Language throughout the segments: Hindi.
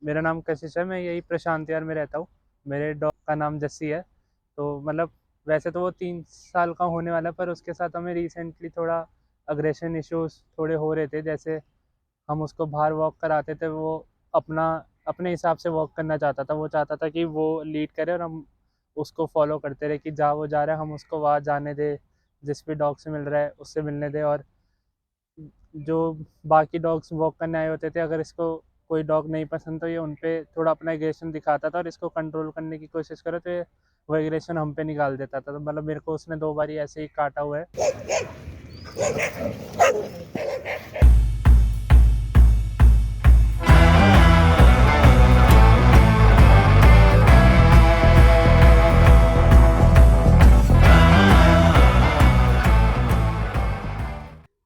मेरा नाम कशिश है, मैं यही प्रशांत विहार में रहता हूँ। मेरे डॉग का नाम जस्सी है। तो मतलब वैसे तो वो 3 साल का होने वाला है, पर उसके साथ हमें रिसेंटली थोड़ा अग्रेशन इश्यूज थोड़े हो रहे थे। जैसे हम उसको बाहर वॉक कराते थे, वो अपना अपने हिसाब से वॉक करना चाहता था। वो चाहता था कि वो लीड करे और हम उसको फॉलो करते रहे, कि जहाँ वो जा रहा है हम उसको वहाँ जाने दें, जिस भी डॉग से मिल रहा है उससे मिलने दें। और जो बाकी डॉग्स वॉक करने आए होते थे, अगर इसको कोई डॉग नहीं पसंद तो ये उन पे थोड़ा अपना एग्रेशन दिखाता था, और इसको कंट्रोल करने की कोशिश करो तो ये वो एग्रेशन हम पे निकाल देता था। तो मतलब मेरे को उसने 2 बारी ऐसे ही काटा हुआ है।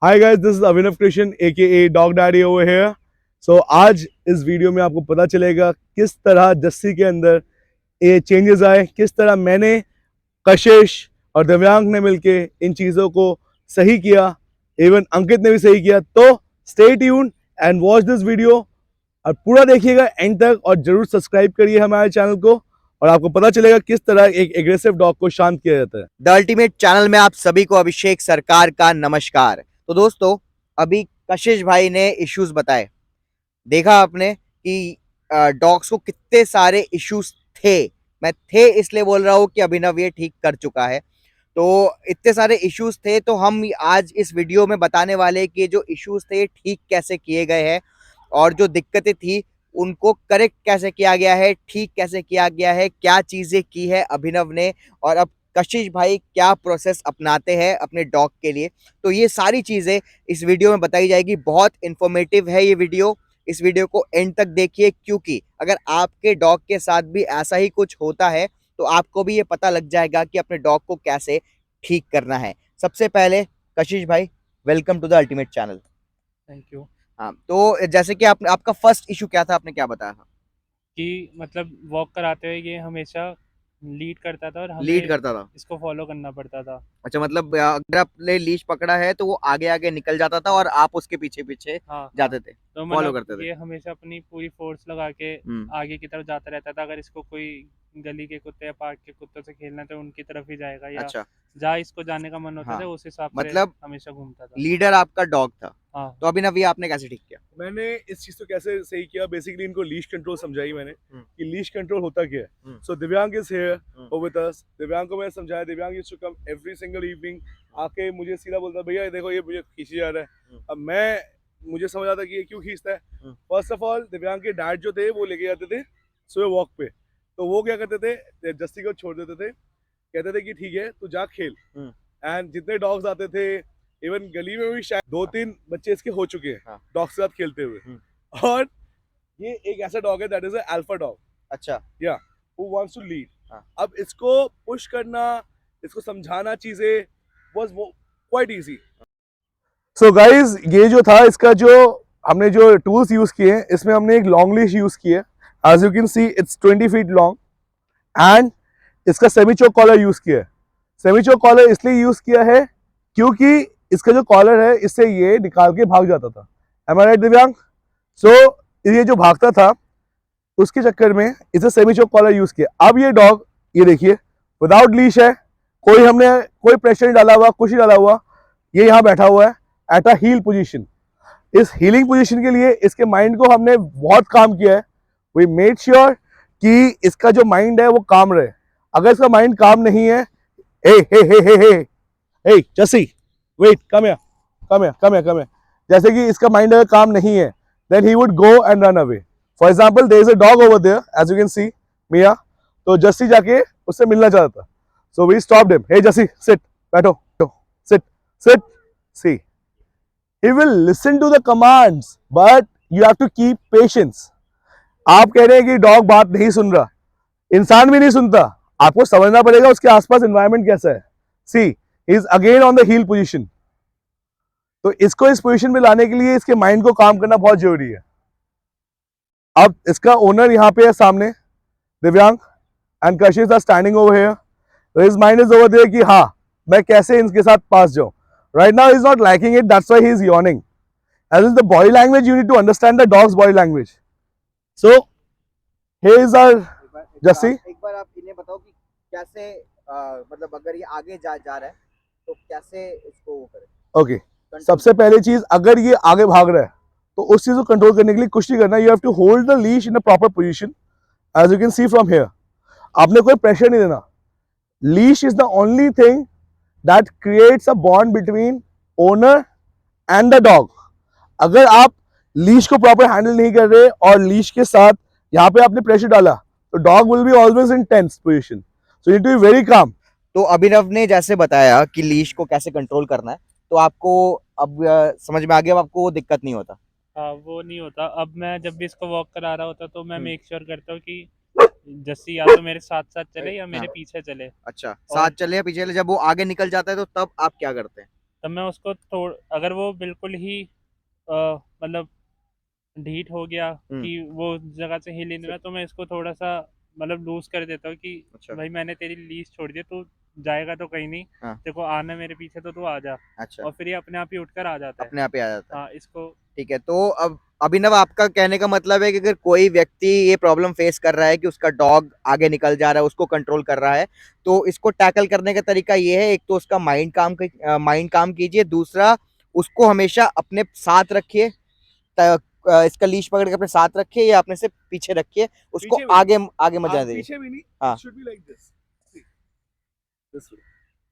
Hi guys, this is Abhinav Krishna AKA dog daddy over here. So आज इस वीडियो में आपको पता चलेगा किस तरह जस्सी के अंदर ये चेंजेस आए, किस तरह मैंने, कशिश और दिव्यांग ने मिलके इन चीज़ों को सही किया, इवन अंकित ने भी सही किया। तो stay tuned and watch this video और पूरा देखिएगा एंड तक, और जरूर सब्सक्राइब करिए हमारे चैनल को, और आपको पता चलेगा किस तरह एक एग्रेसिव डॉग को शांत किया जाता है। द अल्टीमेट चैनल में आप सभी को अभिषेक सरकार का नमस्कार। तो दोस्तों, अभी कशिश भाई ने इश्यूज बताए, देखा आपने कि डॉग्स को कितने सारे इश्यूज थे। मैं थे इसलिए बोल रहा हूँ कि अभिनव ये ठीक कर चुका है। तो इतने सारे इश्यूज थे, तो हम आज इस वीडियो में बताने वाले कि जो इश्यूज थे ठीक कैसे किए गए हैं, और जो दिक्कतें थी उनको करेक्ट कैसे किया गया है, ठीक कैसे किया गया है, क्या चीजें की है अभिनव ने, और अब कशिश भाई क्या प्रोसेस अपनाते हैं अपने डॉग के लिए। तो ये सारी चीजें इस वीडियो में बताई जाएगी। बहुत इंफॉर्मेटिव है ये वीडियो। इस वीडियो को एंड तक देखिए, क्योंकि अगर आपके डॉग के साथ भी ऐसा ही कुछ होता है तो आपको भी ये पता लग जाएगा कि अपने डॉग को कैसे ठीक करना है। सबसे पहले कशिश भाई, welcome to the ultimate channel. Thank you. हाँ, तो जैसे कि आपका फर्स्ट इशू क्या था, आपने क्या बताया था? कि मतलब वॉक कराते हुए ये हमेशा लीड करता था और लीड हमें करता था। इसको फॉलो करना पड़ता था। अच्छा, मतलब अगर आपने लीश पकड़ा है तो वो आगे आगे निकल जाता था और आप उसके पीछे पीछे हाँ हाँ। जाते थे, तो फॉलो मतलब करते थे। ये हमेशा अपनी पूरी फोर्स लगा के हम्म। आगे की तरफ जाता रहता था। अगर इसको कोई गली के कुत्ते या पार्क के कुत्तों से खेलना है तो उनकी तरफ ही जाएगा, या अच्छा। जहाँ इसको जाने का मन होता हाँ, था उस हिसाब से मतलब हमेशा घूमता था। लीडर आपका डॉग था। हाँ तो अभिनव, ये आपने कैसे ठीक किया? मैंने इस चीज को कैसे सही किया, बेसिकली इनको लीश कंट्रोल समझाई मैंने कि लीश कंट्रोल होता क्या है। सो दिव्यांग इज हियर विद अस। दिव्यांग को मैंने समझाया। Divyang used to come every single evening, आके मुझे सीधा बोलता, भैया देखो ये मुझे खींची जा रहा है। अब मुझे समझ आता कि ये क्यों खींचता है। फर्स्ट ऑफ ऑल, दिव्यांग के डैड जो थे वो लेके जाते थे सुबह वॉक पे, तो वो क्या करते थे, जस्सी को छोड़ देते थे, कहते थे कि ठीक है तू जा खेल। एंड जितने डॉग्स आते थे, इवन गली में भी शायद 2-3 बच्चे इसके हो चुके हैं डॉग्स के साथ खेलते हुए। और ये एक ऐसा डॉग है दैट इज अल्फा डॉग। अच्छा। या हु वांट्स टू लीड। हाँ। अब इसको पुश करना, इसको समझाना चीजें was quite easy. So guys, ये जो था इसका जो हमने जो टूल्स यूज किए हैं, इसमें हमने एक लॉन्ग लीश यूज की है। As you can see it's 20 feet long, and इसका सेमी चोक कॉलर यूज किया है। सेमी चोक कॉलर इसलिए यूज किया है क्योंकि इसका जो कॉलर है इससे ये निकाल के भाग जाता था। एम आई राइट दिव्यांग? सो ये जो भागता था उसके चक्कर में इसे सेमी चोक कॉलर यूज किया। अब ये डॉग, ये देखिए, विदाउट लीश है, हमने कोई प्रेशर नहीं डाला हुआ, कुछ नहीं डाला हुआ, ये यहाँ बैठा हुआ है एट अ हील पोजीशन। इस हीलिंग पोजीशन के लिए इसके माइंड को हमने बहुत काम किया है। वी मेड श्योर कि इसका जो माइंड है वो काम रहे। अगर इसका माइंड काम नहीं है, हे हे हे हे हे hey Jesse, wait, come here, come here, come here, come here. जैसे कि इसका माइंड अगर काम नहीं है, then he would go and run away. For example, there is a dog over there, as you can see, Mia. तो जस्सी जाके उससे मिलना चाहता था. So we stopped him. Hey Jesse, sit, बैठो, sit, sit. See, he will listen to the commands, but you have to keep patience. आप कह रहे हैं कि डॉग बात नहीं सुन रहा, इंसान भी नहीं सुनता, आपको समझना पड़ेगा उसके आसपास एनवायरनमेंट कैसा है। सी, he is again on the heel position. तो इसको इस पोजीशन में लाने के लिए इसके माइंड को काम करना बहुत जरूरी है। अब इसका ओनर यहाँ पे है सामने, Divyang, and Kashish are standing over here. His mind is over there कि हाँ मैं कैसे इनके साथ पास जाऊं। Right now he's not liking it, that's why he's yawning. As is the body language, you need to understand the dog's body language. So here is our Jassi. एक बार आप इन्हें बताओ कि कैसे मतलब अगर ये आगे जा रहा है तो कैसे इसको वो करें। ओके सबसे पहली चीज, अगर ये आगे भाग रहा है तो उस चीज को कंट्रोल करने के लिए कुछ नहीं करना, you have to hold the leash in a proper position as you can see from here. आपने कोई प्रेशर नहीं देना। Leash is the only thing that creates a bond between owner and the dog. अगर आप लीश को प्रॉपर हैंडल नहीं कर रहे और लीश के साथ यहाँ पे आपने प्रेशर डाला तो dog will be always in tense position, so you need to be very calm. तो अभिनव ने जैसे बताया कि लीश को कैसे कंट्रोल करना है, तो आपको अब समझ में आ गया, अब आपको वो दिक्कत नहीं होता। हाँ वो नहीं होता। अब मैं जब भी इसको वॉक करा रहा होता तो मैं मेक श्योर करता हूँ कि जस्सी या तो मेरे साथ साथ चले या मेरे पीछे चले। अच्छा, साथ चले या पीछे चले, जब वो आगे निकल जाता है तो तब आप क्या करते हैं? तब मैं उसको अगर वो बिल्कुल ही मतलब ढीठ हो गया कि वो जगह से हिल नहीं रहा तो मैं इसको थोड़ा सा मतलब लूज कर देता हूँ कि अच्छा। भाई मैंने तेरी लीज छोड़ दी, तू जाएगा तो कहीं नहीं, हाँ। देखो आना मेरे पीछे तो तू आ जा। अच्छा, और फिर ये अपने आप ही उठकर आ जाता है, अपने आप ही आ जाता है। हाँ इसको। ठीक है, तो अब अभिनव आपका कहने का मतलब है कि अगर कोई व्यक्ति ये प्रॉब्लम फेस कर रहा है कि उसका डॉग आगे निकल जा रहा है, उसको कंट्रोल कर रहा है, तो इसको टैकल करने का तरीका ये है, एक तो उसका माइंड काम कीजिए, दूसरा उसको हमेशा अपने साथ रखिए, इसका लीश पकड़ के अपने साथ रखिए या अपने से पीछे रखिए, उसको पीछे भी आगे आगे मत जाने दीजिए। पीछे भी नहीं, हाँ। should be like this. See, this way,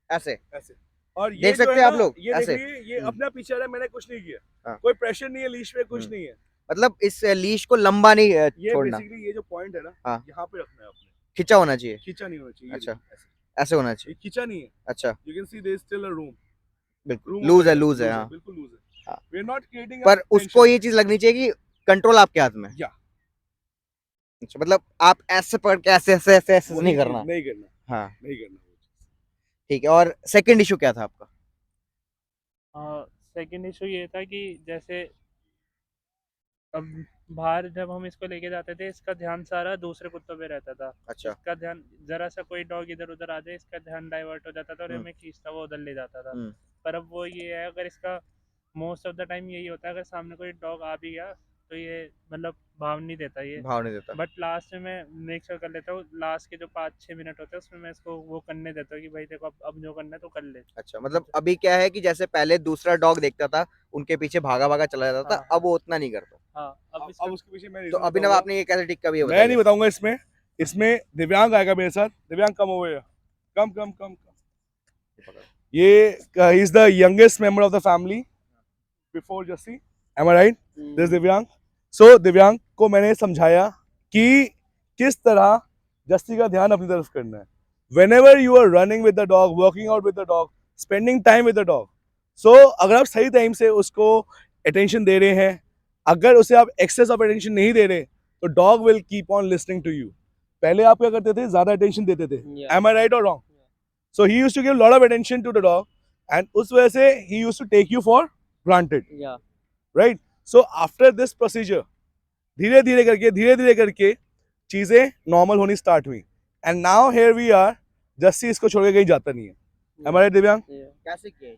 ऐसे ऐसे। और ये देख जो सकते है हैं आप ना, लोग, ये ऐसे। देखिए, ये अपना पीछे आ रहा है, मैंने कुछ नहीं किया। हाँ। कोई प्रेशर नहीं है लीश पे, कुछ नहीं है। मतलब इस लीश को लंबा नहीं ये छोड़ना, बेसिकली ये जो पॉइंट है ना, हाँ। यहाँ पे रखना है आपने। खिंचा होना चाहिए, खींचा नहीं होना चाहिए। अच्छा। ऐसे ऐसे होना चाहिए, ये खींचा नहीं है। अच्छा। You can see there is still a room. बिल्कुल लूज है, लूज है, हाँ। बिल्कुल लूज है। हाँ। वी आर नॉट क्रिएटिंग पर उसको ये चीज लगनी चाहिए कि कंट्रोल आपके हाथ में। या अच्छा, मतलब आप ऐसे पकड़ के ऐसे ऐसे ऐसे ऐसे नहीं करना। नहीं करना, हाँ नहीं करना। ठीक है, और सेकंड इशू क्या था आपका? सेकंड इशू ये था कि जैसे अब बाहर जब हम इसको लेके जाते थे इसका ध्यान सारा दूसरे कुत्तों पे रहता था। अच्छा। इसका ध्यान जरा सा कोई डॉग इधर उधर आ जाए इसका ध्यान डाइवर्ट हो जाता था और हम्म। हमें खींचता वो उधर ले जाता था। हम्म। पर अब वो ये है, अगर इसका मोस्ट ऑफ द टाइम यही होता है, अगर सामने कोई डॉग आ भी गया तो ये मतलब भाव नहीं देता ये। भाव नहीं देता। बट लास्ट में मैं मेक श्योर कर लेता हूँ, लास्ट के जो 5-6 मिनट होते हैं उसमें मैं इसको वो करने देता हूँ कि भाई देखो अब जो करना है तो कर ले। अच्छा, मतलब अभी क्या है कि जैसे पहले दूसरा डॉग देखता था, उनके पीछे भागा भागा चला जाता था, हाँ, अब वो उतना नहीं करता। हाँ अब उसके पीछे मैं तो अभिनव आपने ये कैसे टिक का भी मैं नहीं बताऊंगा इसमें। इसमें दिव्यांग आएगा मेरे साथ। दिव्यांग कम हो गया, कम कम कम कम। ये ही is the youngest member of the family before Jesse, am I right? This Divyang. So दिव्यांग को मैंने समझाया कि किस तरह जस्सी का ध्यान अपनी तरफ करना है। whenever you are running with the dog, working out with the dog, spending time with the dog, so अगर आप सही टाइम से उसको attention दे रहे हैं, अगर उसे आप excess of attention नहीं दे रहे तो dog will keep on listening to you. पहले आप क्या करते थे, ज्यादा attention देते थे। Am I right or wrong? So he used to give a lot of attention to the dog and उस वजह से he used to take you for granted. Yeah. Right? So after this procedure, धीरे धीरे करके चीजें नॉर्मल होनी स्टार्ट हुई and now here we are. Jesse इसको छोड़ के कहीं जाता नहीं है। हमारे दिव्यांग कैसे किया?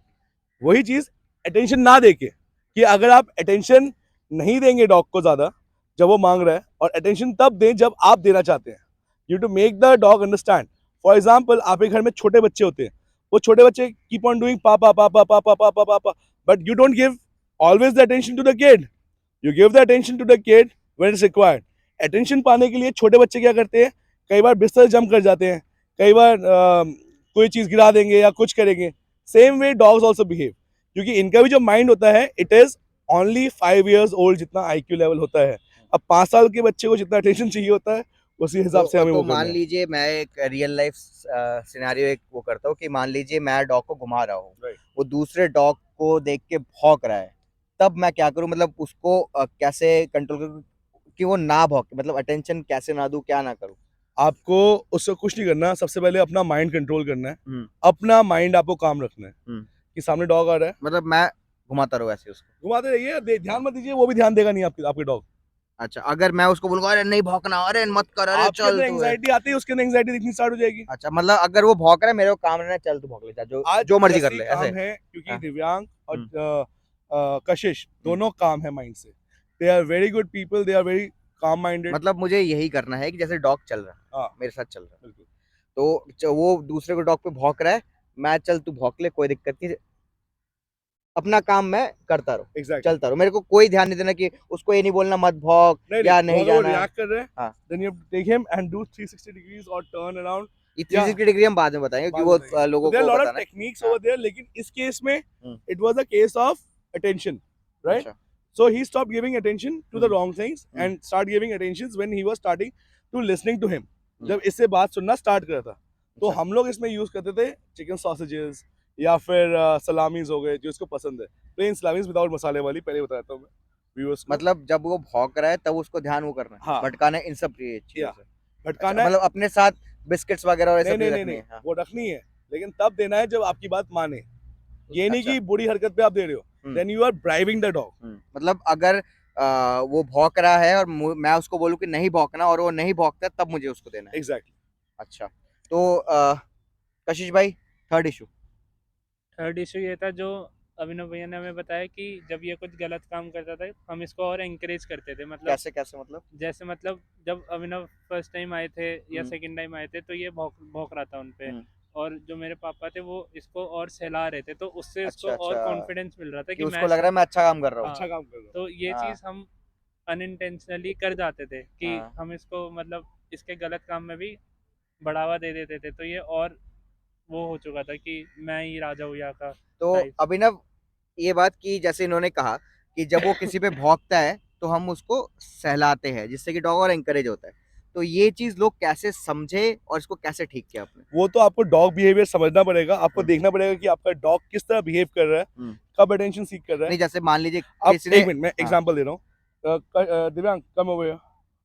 वही चीज अटेंशन ना देके कि अगर आप अटेंशन नहीं देंगे डॉग को ज्यादा जब वो मांग रहा है, और अटेंशन तब दें जब आप देना चाहते हैं। You to make the dog understand. For example आपके घर में छोटे बच्चे होते हैं, वो छोटे बच्चे कीप ऑन डूइंग पापा पापा पापा पापा पापा, but you don't give always the attention to the kid. You give the attention to the kid when it's required. Attention पाने के लिए छोटे बच्चे क्या करते हैं, कई बार बिस्तर जंप कर जाते हैं, कई बार कोई चीज गिरा देंगे या कुछ करेंगे। Same way dogs also behave, क्योंकि इनका भी जो माइंड होता है it is only 5 years old जितना IQ लेवल होता है। अब 5 साल के बच्चे को जितना अटेंशन चाहिए होता है उसी हिसाब से हमें वो करना है। मान लीजिए मैं एक रियल लाइफ सिनेरियो एक वो करता हूँ कि मान लीजिए मैं डॉग को घुमा रहा हूँ, वो दूसरे डॉग को देख के भौंक रहा है, तब मैं क्या करूँ? मतलब उसको कैसे कंट्रोल करूँ कि वो ना भौंके, मतलब अटेंशन कैसे ना दूं, क्या ना करूँ? आपको उससे कुछ नहीं करना, सबसे पहले अपना माइंड कंट्रोल करना है। अपना माइंड आपको काम रखना है कि सामने डॉग आ रहा है, मतलब मैं घुमाता रहूँ ऐसे उसको, घुमाते रहिए, ध्यान मत दीजिए, वो भी ध्यान देगा नहीं आपके डॉग। अच्छा, अगर मैं उसको बोलूंगा अरे नहीं भौंकना, अरे मत कर, अरे आपके चल अंदर तू है। एंग्जाइटी आती है, उसके अंदर एंग्जाइटी दिखनी स्टार्ट हो जाएगी। अच्छा, मतलब अगर वो भौंक रहा है, मेरे को काम रहना है, चल तू भौंक ले जा, जो आज जो मर्जी कर जैसे ही ले, काम ऐसे। है, क्योंकि हाँ। दिव्यांग और हम्म। कशिश दोनों काम है माइंड से। They are very good people, they are very calm minded. मतलब मुझे यही करना है कि जैसे डॉग चल रहा है, हाँ मेरे साथ चल रहा है, बिल्कुल तो वो दूसरे को डॉग पे भौंक रहा है, मैं चल तू भौंक ले, कोई दिक्कत नहीं, अपना काम मैं करता रहूं, एग्जैक्टली। चलता रहूं, मेरे को कोई ध्यान नहीं देना कि उसको ये नहीं बोलना मत भौंक नहीं नहीं, या वो नहीं अगर वो जाना है। रिएक्ट कर रहे हैं, हाँ, then you take him and do 360 degrees और टर्न अराउंड। ये या 360 डिग्री हम बाद में बताएंगे कि बाद वो में बताइए। तो लोगों देयर को लॉट ऑफ बताना है। टेक्निक्स हाँ। ओवर देयर, लेकिन इस केस में hmm. It was a case of attention, right? अच्छा। So he stopped giving attention to the hmm. wrong things hmm. and started giving attentions when he was starting to listening to him. हम्म। जब इससे बात सुनना स्टार्ट करा था, तो अच्छा। हम लोग इसमें यूज करते थे चिकन सॉसेजेस या फिर सलामीज हो गए, जो इसको पसंद है, प्लेन सलामीज विदाउट मसाले वाली, पहले बताता हूँ मैं व्यूअर्स को। मतलब जब वो भौंक रहा है तब उसको ध्यान वो करना है, हाँ भटकाना है इन सब चीजों या से। अच्छा, भटकाना है। मतलब अपने साथ बिस्किट्स वगैरह और ये नहीं सब नहीं चीजें नहीं रखनी नहीं, है। हाँ। वो रखनी है, लेकिन तब देना है जब आपकी बात माने। ये नहीं अच्छा। कि बुरी हरकत पे आप दे रहे हो, then you are bribing the dog. मतलब अगर वो भौंक रहा है और मैं उसको बोलूं कि नहीं भौंकना और वो नहीं भौंकता, तब मुझे उसको देना है। एग्जैक्टली। अच्छा, तो कशिश भाई, थर्ड इशू। थर्ड इशू ये था जो अभिनव भैया ने हमें बताया कि जब ये कुछ गलत काम करता था हम इसको और एंकरेज करते थे। मतलब कैसे कैसे मतलब? जैसे मतलब जब अभिनव फर्स्ट टाइम आए थे या हम्म। सेकंड टाइम आए थे तो ये भौंक भौंक रहा था उन पे, हम्म। और जो मेरे पापा थे वो इसको और सहला रहे थे, तो उससे अच्छा इसको और अच्छा, कॉन्फिडेंस मिल रहा था कि कि उसको मैं लग रहा है मैं अच्छा काम कर रहा हूँ। अच्छा हाँ, काम कर रहे हो। तो ये हाँ। चीज़ हम अनइंटेंशनली कर जाते थे कि हाँ। हम इसको मतलब इसके गलत काम में भी बढ़ावा दे देते थे, तो ये और वो हो चुका था कि मैं ही राजा हूँ यहाँ का तो टाइप। अभिनव, ये बात की जैसे इन्होंने कहा कि जब वो किसी पे भौंकता है तो हम उसको सहलाते हैं, जिससे कि डॉग और एंकरेज होता है, तो ये चीज लोग कैसे समझे और इसको कैसे ठीक किया आपने? वो तो आपको डॉग बिहेवियर समझना पड़ेगा, आपको हम्म। देखना पड़ेगा कि आपका डॉग किस तरह बिहेव कर रहा है, हम्म। कब अटेंशन सीख कर रहा है। नहीं, जैसे मान लीजिए अब किसी ने, एक मिनट, मैं हाँ, एग्जांपल दे रहा हूँ। दिव्यांग कम ओवर हियर,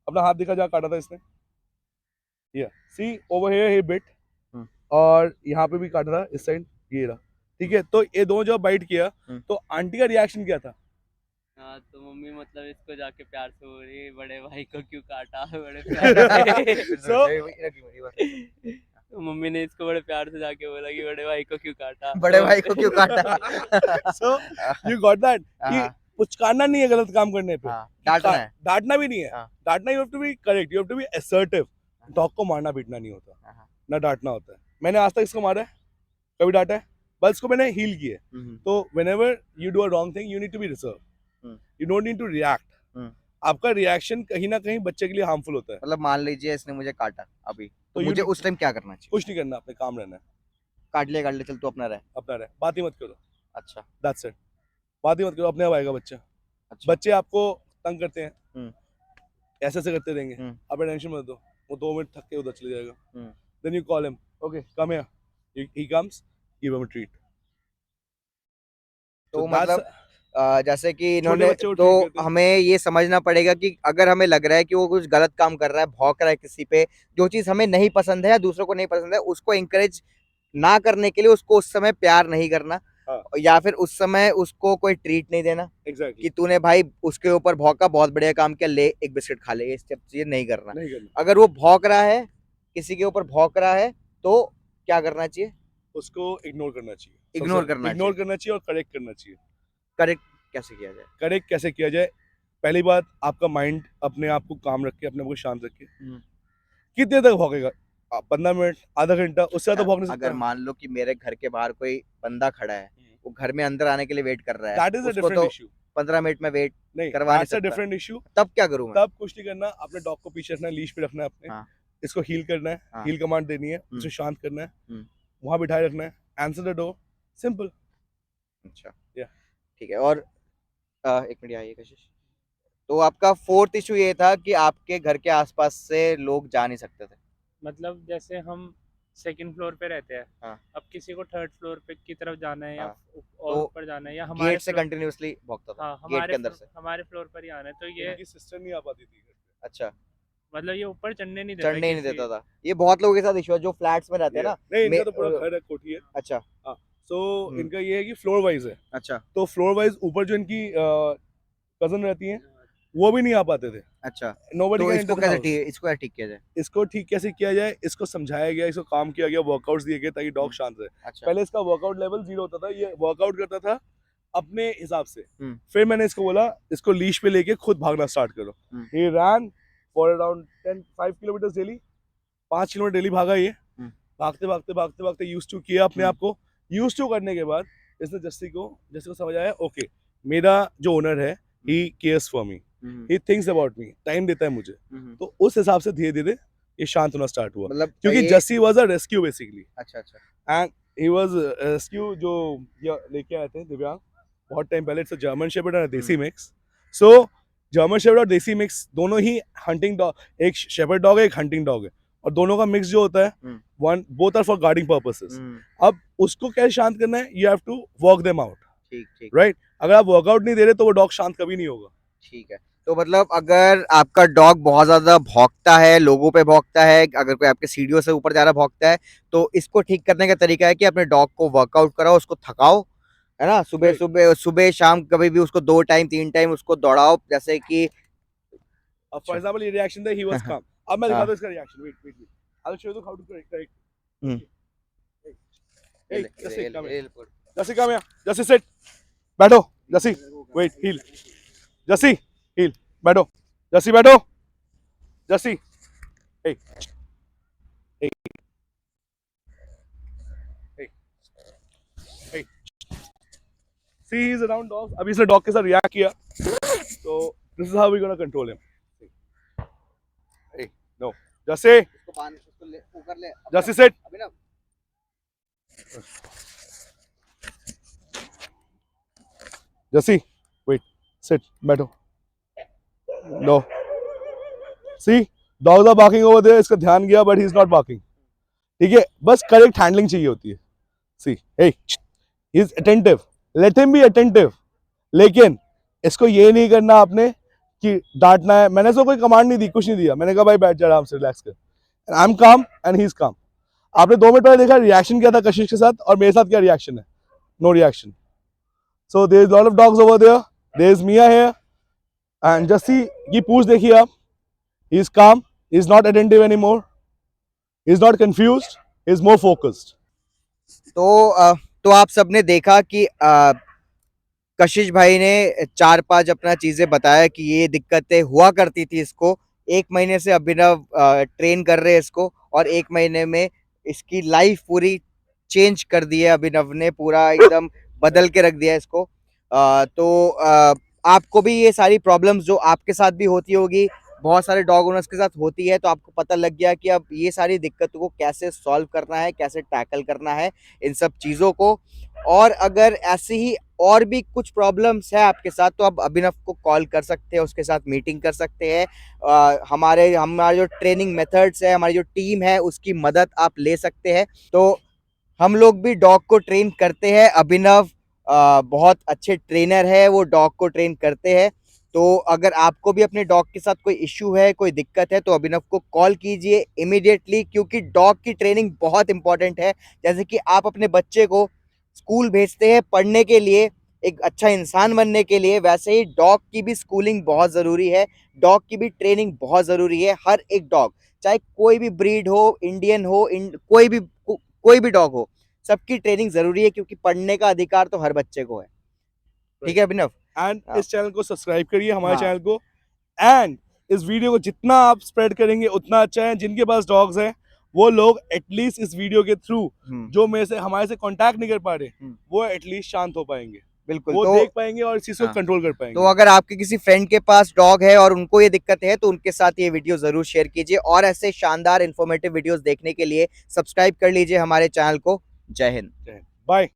अपना हाथ दिखा जहाँ काटा था इसने। या सी ओवर हियर ही बिट, हम्म। और यहाँ पे भी काटा था इस साइड, ये रहा। ठीक है, तो ये दोनों जब बाइट किया हम्म। तो आंटी का रिएक्शन क्या था? हाँ, तो मम्मी मतलब इसको जाके प्यार से बोल रही है, बड़े भाई को क्यों काटा बड़े प्यार से। तो मम्मी ने इसको बड़े प्यार से जाके बोला कि बड़े भाई को क्यों काटा। बड़े तो भाई को क्यों काटा? सो यू गॉट दैट कि हाँ। पुचकारना नहीं है गलत काम करने पे, हाँ, डांटना है। डांटना भी नहीं है। हाँ। डांटना, you have to be correct, you have to be assertive. Dog को मारना पीटना नहीं होता, हाँ। ना डांटना होता है। मैंने आज तक इसको मारा है, कभी डांटा है? बस इसको मैंने हील किया है। हम्म। तो whenever you do a wrong thing, you need to be reserve, you don't need to react. आपका रिएक्शन कहीं ना कहीं बच्चे के लिए हार्मफुल होता है। मतलब मान लीजिए इसने मुझे काटा अभी, तो you मुझे need- उस टाइम क्या करना चाहिए? कुछ नहीं करना, अपने काम रहना है, काट ले चल, तू अपना रह। अपना रहे, बात ही मत करो। अच्छा। दैट्स इट, बात ही मत करो, अपने आप आएगा बच्चा। अच्छा। बच्चे आपको तंग करते हैं, हम्म। ऐसे ऐसे करते रहेंगे, हम्म। आप टेंशन मत दो, वो 2 मिनट थक के उधर चले जाएगा। Hmm. Then you call him, okay come here, he comes, give him a treat. तो that's मतलब जैसे कि छोटे इन्होंने, बच्चे को तो treat करते हैं। हमें ये समझना पड़ेगा कि अगर हमें लग रहा है कि वो कुछ गलत काम कर रहा है, भौंक रहा है किसी पे, जो चीज हमें नहीं पसंद है या दूसरों को नहीं पसंद है, उसको एंकरेज ना करने के लिए उसको उस समय प्यार नहीं करना, हाँ। या फिर उस समय उसको कोई ट्रीट नहीं देना एग्जैक्टली, कि तूने भाई उसके ऊपर भौंका, बहुत बढ़िया काम किया, ले एक बिस्किट खा ले, ये सब चीजें नहीं करना। नहीं करना, अगर वो भौंक रहा है, किसी के ऊपर भौंक रहा है, तो क्या करना चाहिए? उसको इग्नोर करना चाहिए, इग्नोर करना इग्नोर चाहिए। करना चाहिए और करेक्ट करना चाहिए। करेक्ट कैसे किया जाए? करेक्ट कैसे किया जाए? पहली बात, आपका माइंड अपने आप को काम रख के, अपने आप को शांत रख के, कितने तक भौंकेगा? 15 मिनट, आधा घंटा, उससे ज्यादा भौंक नहीं अगर सकता। मान लो कि मेरे घर के बाहर कोई बंदा खड़ा है, वो घर में अंदर आने के लिए वेट कर रहा है, दैट इज अ उसको डिफरेंट तो इशू। 15 मिनट में वेट नहीं, करवा नहीं दैट्स अ सकता, डिफरेंट इशू। तब क्या करूं मैं? तब कुछ नहीं करना, अपने डॉग को पीछे रखना है, लीश पे रखना है अपने, हाँ। इसको हील करना है, हाँ। हील कमांड देनी है, उसे शांत करना है, हम्म। वहां बिठाए रखना है, आंसर द डोर, सिंपल। अच्छा, या ठीक है। और एक मिनट आइए कशिश, तो आपका फोर्थ इशू ये था कि आपके घर के आसपास से लोग जा नहीं सकते थे। मतलब जैसे हम सेकंड फ्लोर पे रहते हैं, हाँ। अब किसी को थर्ड फ्लोर पे की तरफ जाना है या हाँ। और तो ऊपर जाना है या हमारे गेट से फ्लोर, कंटिन्यूअसली भौंकता था, हाँ गेट के अंदर से। हमारे फ्लोर पर ही आना है, तो ये इनकी सिस्टर नहीं आ पाती थी घर पे। अच्छा, मतलब ये ऊपर चढ़ने नहीं देता चढ़ने ही नहीं किसी। देता था। ये बहुत लोगों के साथ इशू है जो फ्लैट्स में रहते हैं ना। नहीं, इनका मे- तो पूरा घर है, कोठी है। अच्छा। सो हम्म। इनका ये है कि फ्लोर वाइज है, अच्छा। तो फ्लोर वाइज ऊपर जो इनकी कजन रहती हैं, वो भी नहीं आ पाते थे। अच्छा, Nobody तो can इसको enter the कैसे house. इसको कैसे ठीक किया जाए? इसको ठीक कैसे किया जाए, इसको समझाया गया, इसको काम किया गया, वर्कआउट्स दिए गए ताकि डॉग शांत रहे। अच्छा, पहले इसका वर्कआउट लेवल 0 होता था, ये वर्कआउट करता था अपने हिसाब से। हम्म। फिर मैंने इसको बोला इसको लीश पे लेके खुद भागना स्टार्ट करो। He ran for around 5 kilometre daily, 5 kilometre daily भागा ये। भागते भागते भागते भागते यूज टू किया अपने आप को। यूज टू करने के बाद इसने जस्सी को समझ आया, ओके मेरा जो ओनर है he cares for me, he thinks about me, time देता है मुझे। तो उस हिसाब से धीरे धीरे ये शांत होना स्टार्ट हुआ, मतलब क्योंकि ये Jassi was a rescue basically. अच्छा अच्छा, एंड ही वाज रेस्क्यू जो ये लेके आए थे दिव्यांग बहुत टाइम पहले। It's a German shepherd and desi mix. So German shepherd और देसी मिक्स दोनों ही हंटिंग डॉग, एक शेपर्ड डॉग है एक हंटिंग डॉग है, और दोनों का मिक्स जो होता है one both are for guarding purposes. अब उसको कैसे शांत करना है, you have to work them out, ठीक ठीक, राइट? अगर आप वर्कआउट नहीं दे रहे तो वो डॉग शांत कभी नहीं होगा। ठीक है। तो मतलब अगर आपका डॉग बहुत ज्यादा भौंकता है, लोगों पे भौंकता है, अगर कोई आपके सीढ़ियों से ऊपर ज्यादा भौंकता है, तो इसको ठीक करने का तरीका है कि अपने डॉग को वर्कआउट कराओ, उसको थकाओ, है ना, सुबह Right. सुबह सुबह शाम कभी भी उसको 2 टाइम 3 टाइम उसको दौड़ाओ, जैसे कि अब फॉर एग्जांपल ये रिएक्शन था, ही वाज काम। अब मैं दिखाता हूं इसका reaction, wait wait wait, I will show you how to correct. Hey, Jesse, come here. Jesse, come here. Jesse, sit. बैठो. Jesse, wait, heel. Jesse, heel. बैठो. Jesse, बैठो. Jesse. Hey. Hey. Hey. Hey. See, he's around dogs. अभी इसने डॉग के साथ रिएक्ट किया. So, this is how we're gonna control him. Hey, no. Jesse. Jesse, sit. Jesse, wait, sit, बैठो. No. See, dogs are barking over there. इसका ध्यान गया, but he's not barking. ठीक है, बस करेक्ट हैंडलिंग चाहिए होती है. See, hey, he's attentive. Let him be attentive. लेकिन इसको ये नहीं करना आपने कि डांटना है. मैंने इसको कोई कमांड नहीं दी, कुछ नहीं दिया. मैंने कहा भाई बैठ जा आराम से, रिलैक्स कर. आई एम काम एंड ही इज काम. आपने 2 मिनट पहले देखा रिएक्शन क्या था कशिश के साथ, और मेरे साथ क्या रिएक्शन है. No reaction. So there is a lot of dogs over there. There is Mia here, and Jesse की पूछ देखिए आप. He is calm. He is not attentive anymore. He is not confused. He is more focused. तो आप सबने देखा कि कशिश भाई ने 4-5 अपना चीजें बताया कि ये दिक्कतें हुआ करती थी इसको. 1 महीने से अभिनव ट्रेन कर रहे हैं इसको, और 1 महीने में इसकी लाइफ पूरी चेंज कर दी है. अभिनव ने पूरा एकदम बदल के रख दिया है इसको. तो आपको भी ये सारी प्रॉब्लम्स जो आपके साथ भी होती होगी, बहुत सारे डॉग ओनर्स के साथ होती है, तो आपको पता लग गया कि अब ये सारी दिक्कतों को कैसे सॉल्व करना है, कैसे टैकल करना है इन सब चीज़ों को. और अगर ऐसे ही और भी कुछ प्रॉब्लम्स है आपके साथ, तो आप अभिनव को कॉल कर सकते हैं, उसके साथ मीटिंग कर सकते हैं. हमारे जो ट्रेनिंग मेथड्स है, हमारी जो टीम है, उसकी मदद आप ले सकते हैं. तो हम लोग भी डॉग को ट्रेन करते हैं. अभिनव बहुत अच्छे ट्रेनर है, वो डॉग को ट्रेन करते हैं. तो अगर आपको भी अपने डॉग के साथ कोई इश्यू है, कोई दिक्कत है, तो अभिनव को कॉल कीजिए इमीडिएटली, क्योंकि डॉग की ट्रेनिंग बहुत इंपॉर्टेंट है. जैसे कि आप अपने बच्चे को स्कूल भेजते हैं पढ़ने के लिए, एक अच्छा इंसान बनने के लिए, वैसे ही डॉग की भी स्कूलिंग बहुत ज़रूरी है, डॉग की भी ट्रेनिंग बहुत ज़रूरी है. हर एक डॉग, चाहे कोई भी ब्रीड हो, इंडियन हो, कोई भी डॉग हो, सबकी ट्रेनिंग ज़रूरी है, क्योंकि पढ़ने का अधिकार तो हर बच्चे को है. ठीक है अभिनव? एंड हाँ. इस चैनल को सब्सक्राइब करिए, हमारे हाँ. चैनल को. एंड इस वीडियो को जितना आप स्प्रेड करेंगे उतना अच्छा है. जिनके पास डॉग्स हैं वो लोग एटलीस्ट इस वीडियो के थ्रू जो हमारे से कांटेक्ट नहीं कर पा रहे, वो एटलीस्ट शांत हो पाएंगे. बिल्कुल, वो तो देख पाएंगे और इस चीज को हाँ. कंट्रोल कर पाएंगे. तो अगर आपके किसी फ्रेंड के पास डॉग है और उनको ये दिक्कत है, तो उनके साथ ये वीडियो जरूर शेयर कीजिए. और ऐसे शानदार इन्फॉर्मेटिव वीडियोस देखने के लिए सब्सक्राइब कर लीजिए हमारे चैनल को. जय हिंद. बाय.